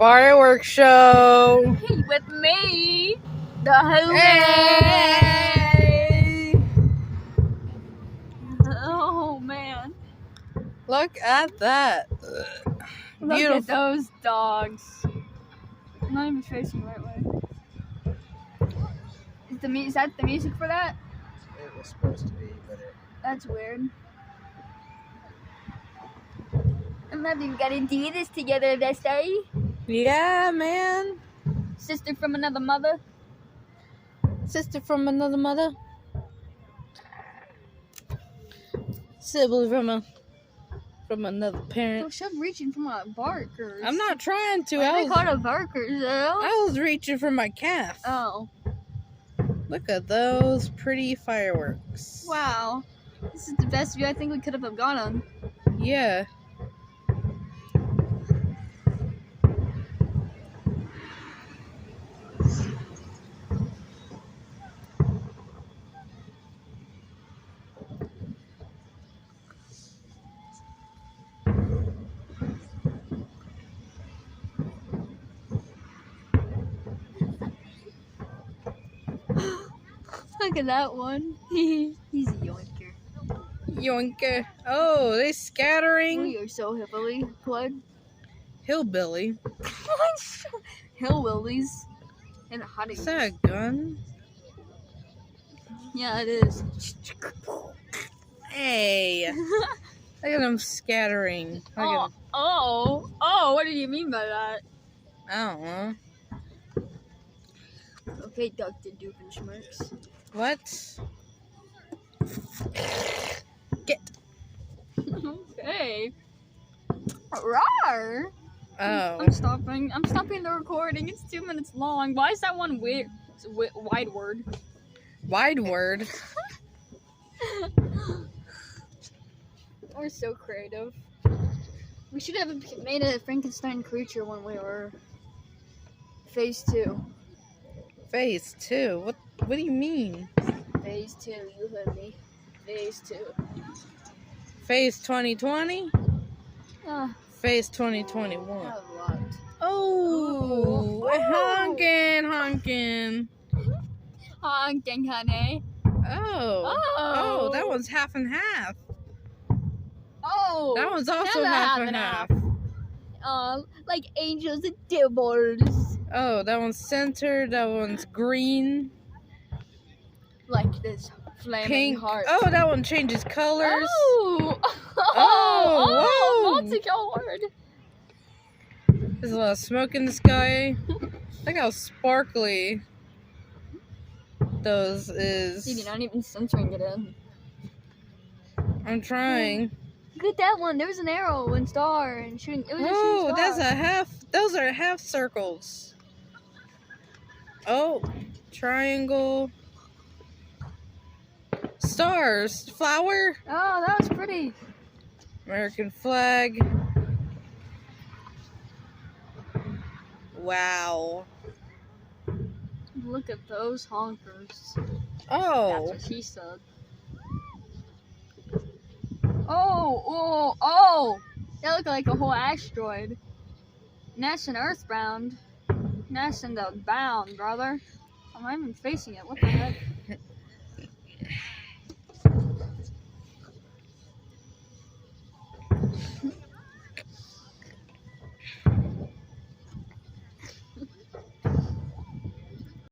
fireworks show with me, the homie. Hey! Oh man! Look at that. Look Beautiful. at those dogs. I'm not even facing the right way. Is that the music for that? It was supposed to be, but That's weird. I'm not even gonna do this together this day. yeah, man. Sister from another mother. Sister from another mother. Sibling from another parent. Oh, stop reaching for my barkers. I'm not trying to. Why are I they was, called a barkers though? I was reaching for my calf. Oh. Look at those pretty fireworks. Wow. This is the best view I think we could have gone on. Yeah. Look at that one. He's a yoinker. Yoinker. Oh, they scattering. We are so heavily blood. Hillbilly. Hillbillies and hottie. Is that a gun? Yeah, it is. Hey. Look at them scattering. Look at What do you mean by that? I don't know. Okay, Dr. Doofenshmirtz. What? Get. Okay. Rawr. Oh. I'm stopping the recording. It's 2 minutes long. Why is that one weird? It's a wide word. Wide word. We're so creative. We should have made a Frankenstein creature when we were phase 2. Phase 2. What do you mean? Phase 2, you heard me. Phase 2. Phase 2020? Phase 2021. A lot. Oh, honking. Honking, honey. Oh, that one's half and half. Oh, That one's also half and half. Like angels and devils. Oh, that one's centered. That one's green. Like this flaming Pink. heart. Oh, that one changes colors. Oh, whoa. multicolored. There's a lot of smoke in the sky. Look how sparkly those is. Dude, you're not even centering it in. I'm trying. Look at that one. There was an arrow and star and shooting. It was a shooting Oh, star. that's a half. Those are half circles. Oh, triangle. Stars. Flower. Oh, that was pretty. American flag. Wow. Look at those honkers. Oh. That's what she said. Oh! That looked like a whole asteroid. That's an earthbound. That's in the bound, brother. I'm not even facing it. What the heck?